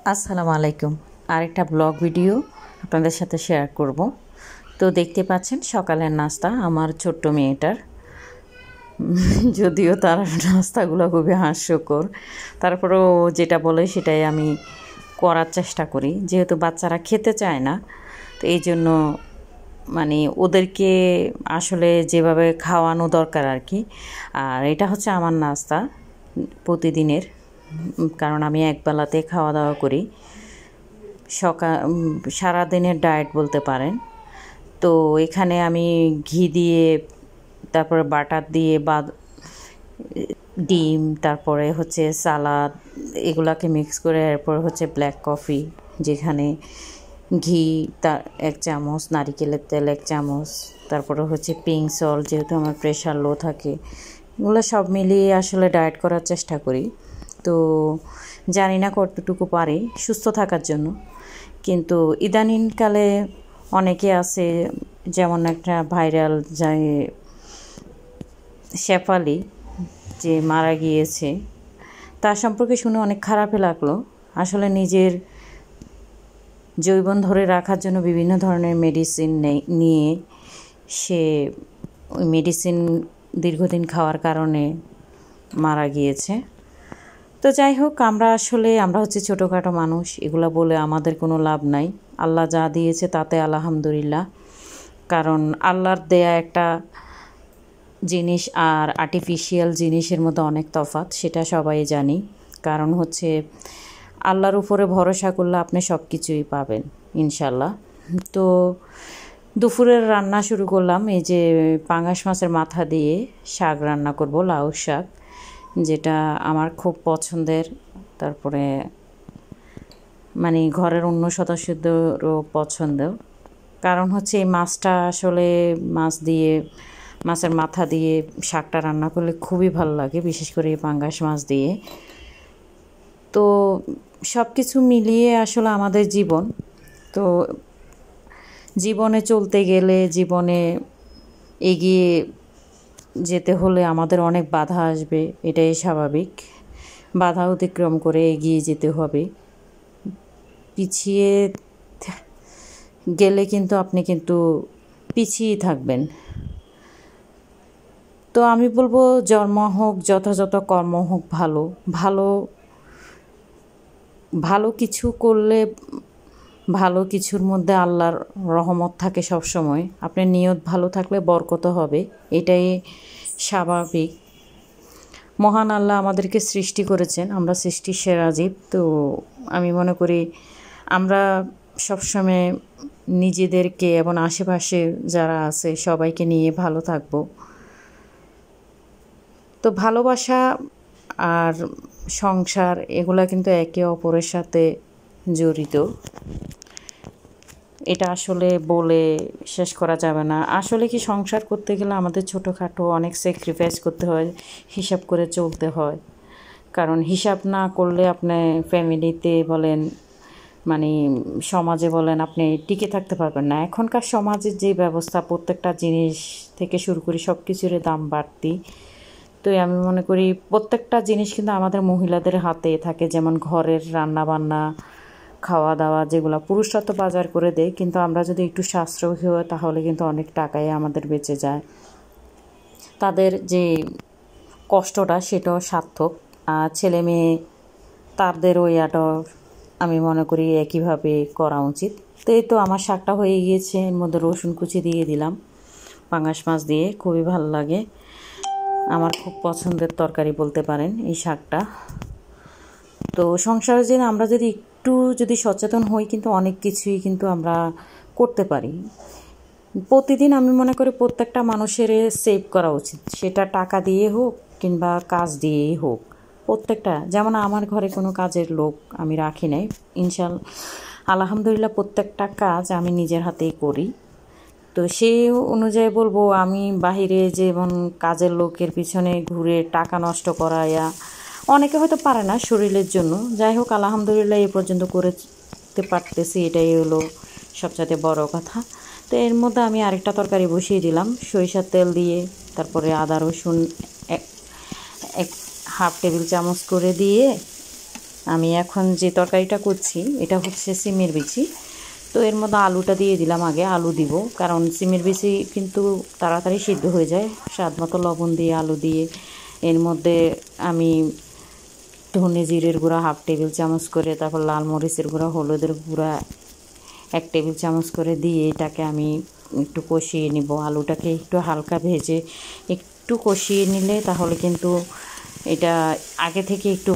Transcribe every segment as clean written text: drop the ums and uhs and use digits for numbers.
আসসালামু আলাইকুম। আরেকটা ব্লগ ভিডিও আপনাদের সাথে শেয়ার করব। তো দেখতে পাচ্ছেন সকালের নাস্তা আমার ছোট্ট মেয়েটার। যদিও তার নাস্তাগুলো খুবই হাস্যকর, তারপরেও যেটা বলে সেটাই আমি করার চেষ্টা করি, যেহেতু বাচ্চারা খেতে চায় না। তো এই জন্য ওদেরকে আসলে যেভাবে খাওয়ানো দরকার আর কি। আর এটা হচ্ছে আমার নাস্তা প্রতিদিনের, কারণ আমি একবেলাতে খাওয়া দাওয়া করি। সারাদিনের ডায়েট বলতে পারেন। তো এখানে আমি ঘি দিয়ে, তারপরে বাটার দিয়ে বা ডিম, তারপরে হচ্ছে সালাদ, এগুলাকে মিক্স করে এরপর হচ্ছে ব্ল্যাক কফি, যেখানে ঘি 1 চামচ, নারিকেলের তেল 1 চামচ, তারপরে হচ্ছে পিঙ্ক সল্ট, যেহেতু আমার প্রেশার লো থাকে। এগুলো সব মিলিয়ে আসলে ডায়েট করার চেষ্টা করি। তো জানি না কতটুকু পারি সুস্থ থাকার জন্য, কিন্তু ইদানিংকালে অনেকে আছে, যেমন একটা ভাইরাল যায় শেফালি, যে মারা গিয়েছে, তার সম্পর্কে শুনে অনেক খারাপই লাগলো। আসলে নিজের যৌবন ধরে রাখার জন্য বিভিন্ন ধরনের মেডিসিন নিয়ে সে ওই মেডিসিন দীর্ঘদিন খাওয়ার কারণে মারা গিয়েছে। তো যাই হোক, আমরা হচ্ছে ছোটোখাটো মানুষ, এগুলো বলে আমাদের কোনো লাভ নাই। আল্লাহ যা দিয়েছে তাতে আলহামদুলিল্লাহ। কারণ আল্লাহর দেয়া একটা জিনিস আর আর্টিফিশিয়াল জিনিসের মধ্যে অনেক তফাৎ, সেটা সবাই জানি। কারণ হচ্ছে আল্লাহর উপরে ভরসা করলে আপনি সব কিছুই পাবেন ইনশাল্লাহ। তো দুপুরের রান্না শুরু করলাম। এই যে পাঙ্গাস মাছের মাথা দিয়ে শাক রান্না করব, লাউ শাক, যেটা আমার খুব পছন্দের। তারপরে ঘরের অন্য সদস্যদেরও পছন্দ। কারণ হচ্ছে এই মাছটা আসলে মাছের মাথা দিয়ে শাকটা রান্না করলে খুবই ভালো লাগে, বিশেষ করে এই পাঙ্গাস মাছ দিয়ে। তো সব কিছু মিলিয়ে আসলে আমাদের জীবন, তো জীবনে চলতে গেলে, জীবনে এগিয়ে যেতে হলে আমাদের অনেক বাধা আসবে, এটাই স্বাভাবিক। বাধা অতিক্রম করে এগিয়ে যেতে হবে। পিছিয়ে গেলে কিন্তু আপনি পিছিয়ে থাকবেন। তো আমি বলবো, জন্ম হোক, যথাযথ কর্ম হোক, ভালো ভালো ভালো কিছু করলে, ভালো কিছুর মধ্যে আল্লাহর রহমত থাকে সব সময়। আপনার নিয়ত ভালো থাকলে বরকত হবে, এটাই স্বাভাবিক। মহান আল্লাহ আমাদেরকে সৃষ্টি করেছেন, আমরা সৃষ্টির সেরা জীব। তো আমি মনে করি আমরা সবসময় নিজেদেরকে এবং আশেপাশে যারা আছে সবাইকে নিয়ে ভালো থাকব। তো ভালোবাসা আর সংসার, এগুলা কিন্তু একে অপরের সাথে জড়িত। এটা আসলে বলে শেষ করা যাবে না। আসলে কি, সংসার করতে গেলে আমাদের ছোটোখাটো অনেক স্যাক্রিফাইস করতে হয়, হিসাব করে চলতে হয়। কারণ হিসাব না করলে আপনি ফ্যামিলিতে বলেন, সমাজে বলেন, আপনি টিকে থাকতে পারবেন না। এখনকার সমাজের যে ব্যবস্থা, প্রত্যেকটা জিনিস থেকে শুরু করে সব কিছুর দাম বাড়তি। তো আমি মনে করি প্রত্যেকটা জিনিস কিন্তু আমাদের মহিলাদের হাতে থাকে। যেমন ঘরের রান্না বান্না, খাওয়া দাওয়া, যেগুলো পুরুষরা তো বাজার করে দেয়, কিন্তু আমরা যদি একটু সাশ্রয়ী হয় তাহলে কিন্তু অনেক টাকাই আমাদের বেঁচে যায়। তাদের যে কষ্টটা সেটাও সার্থক। আর ছেলে মেয়ে তাদের ওইটাও আমি মনে করি একইভাবে করা উচিত। তো এই তো আমার শাকটা হয়ে গিয়েছে, এর মধ্যে রসুন কুচি দিয়ে দিলাম। পাঙ্গাস মাছ দিয়ে খুবই ভালো লাগে, আমার খুব পছন্দের তরকারি বলতে পারেন এই শাকটা। তো সংসারে যে আমরা যদি সচেতন হই, কিন্তু অনেক কিছুই কিন্তু আমরা করতে পারি। প্রতিদিন আমি মনে করি প্রত্যেকটা মানুষের সেভ করা উচিত, সেটা টাকা দিয়ে হোক কিংবা কাজ দিয়েই হোক। প্রত্যেকটা, যেমন আমার ঘরে কোনো কাজের লোক আমি রাখি নাই, আলহামদুলিল্লাহ প্রত্যেকটা কাজ আমি নিজের হাতেই করি। তো সেই অনুযায়ী বলবো, আমি বাহিরে যেমন কাজের লোকের পিছনে ঘুরে টাকা নষ্ট করাইয়া, অনেকে হয়তো পারে না শরীরের জন্য। যাই হোক, আলহামদুলিল্লাহ এ পর্যন্ত করতে পারতেছি, এটাই হলো সবচেয়ে বড় কথা। তো এর মধ্যে আমি আরেকটা তরকারি বসিয়ে দিলাম সরিষার তেল দিয়ে, তারপরে আদা রসুন এক হাফ টেবিল চামচ করে দিয়ে আমি এখন যে তরকারিটা করছি এটা হচ্ছে সিমের বিচি। তো এর মধ্যে আলুটা দিয়ে দিলাম, আগে আলু দিব, কারণ সিমের বিচি কিন্তু তাড়াতাড়ি সিদ্ধ হয়ে যায়। স্বাদ মতো লবণ দিয়ে আলু দিয়ে এর মধ্যে আমি ধনে জিরের গুঁড়া 1/2 টেবিল চামচ করে, তারপর লাল মরিচের গুঁড়া, হলুদের গুঁড়া 1 টেবিল চামচ করে দিয়ে এটাকে আমি একটু কষিয়ে নিব। আলুটাকে একটু হালকা ভেজে একটু কষিয়ে নিলে তাহলে কিন্তু এটা আগে থেকে একটু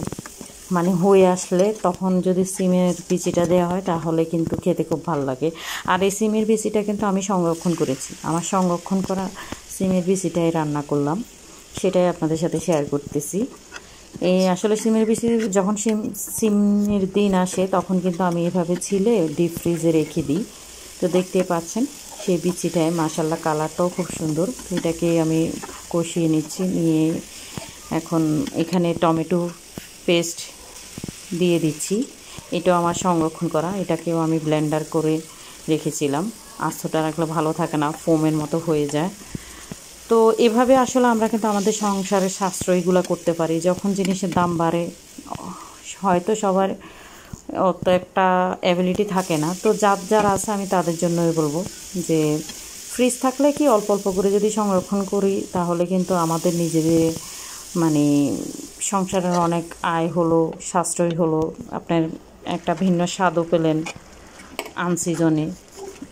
মানে হয়ে আসলে তখন যদি সিমের বিচিটা দেওয়া হয় তাহলে কিন্তু খেতে খুব ভালো লাগে। আর এই সিমের বিচিটা কিন্তু আমি সংরক্ষণ করেছি, আমার সংরক্ষণ করা সিমের বিচিটাই রান্না করলাম, সেটাই আপনাদের সাথে শেয়ার করতেছি। এই আসলে সিমের বিচি যখন সিমের দিন আসে তখন কিন্তু আমি এভাবে ছিলে ডিপ ফ্রিজে রেখে দিই। তো দেখতে পাচ্ছেন সেই বিচিটায় মাশাল্লাহ কালারটাও খুব সুন্দর। এটাকে আমি কষিয়ে নিচ্ছি, নিয়ে এখন এখানে টমেটো পেস্ট দিয়ে দিচ্ছি। এটাও আমার সংরক্ষণ করা, এটাকেও আমি ব্লেন্ডার করে রেখেছিলাম। আস্তটা রাখলে ভালো থাকে না, ফোমের মতো হয়ে যায়। তো এভাবে আসলে আমরা কিন্তু আমাদের সংসারের সাশ্রয়গুলো করতে পারি। যখন জিনিসের দাম বাড়ে, হয়তো সবার অত একটা অ্যাবিলিটি থাকে না, তো যার আছে আমি তাদের জন্যই বলবো যে ফ্রিজ থাকলে কি অল্প অল্প করে যদি সংরক্ষণ করি তাহলে কিন্তু আমাদের নিজেদের মানে সংসারের অনেক আয় হলো, সাশ্রয় হলো, আপনার একটা ভিন্ন স্বাদও পেলেন আনসিজনে।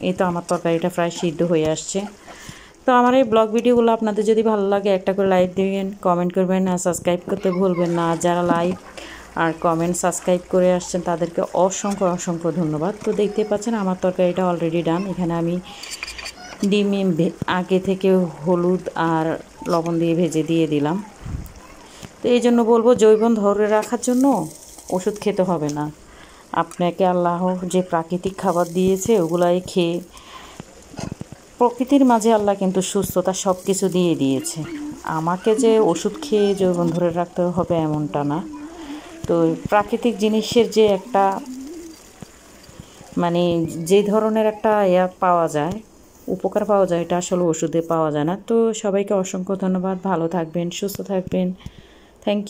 এই তো আমার তরকারিটা প্রায় সিদ্ধ হয়ে আসছে। তো আমার এই ব্লগ ভিডিওগুলো আপনাদের যদি ভালো লাগে একটা করে লাইক দিবেন, কমেন্ট করবেন, আর সাবস্ক্রাইব করতে ভুলবেন না। যারা লাইক আর কমেন্ট সাবস্ক্রাইব করে আসছেন তাদেরকে অসংখ্য অসংখ্য ধন্যবাদ। তো দেখতেই পাচ্ছেন আমার তরকারিটা অলরেডি ডান। এখানে আমি ডিম আগে থেকে হলুদ আর লবণ দিয়ে ভেজে দিয়ে দিলাম। তো এই জন্য বলবো যৌবন ধরে রাখার জন্য ওষুধ খেতে হবে না, আপনাকে আল্লাহ যে প্রাকৃতিক খাবার দিয়েছে ওগুলাই খেয়ে, প্রকৃতির মাঝে আল্লাহ কিন্তু সুস্থতা সব কিছু দিয়ে দিয়েছে। আমাকে যে ওষুধ খেয়ে যৌবন ধরে রাখতে হবে এমনটা না। তো প্রাকৃতিক জিনিসের যে একটা মানে যে ধরনের একটা পাওয়া যায়, উপকার পাওয়া যায়, এটা আসলে ওষুধে পাওয়া যায় না। তো সবাইকে অসংখ্য ধন্যবাদ, ভালো থাকবেন, সুস্থ থাকবেন, থ্যাংক ইউ।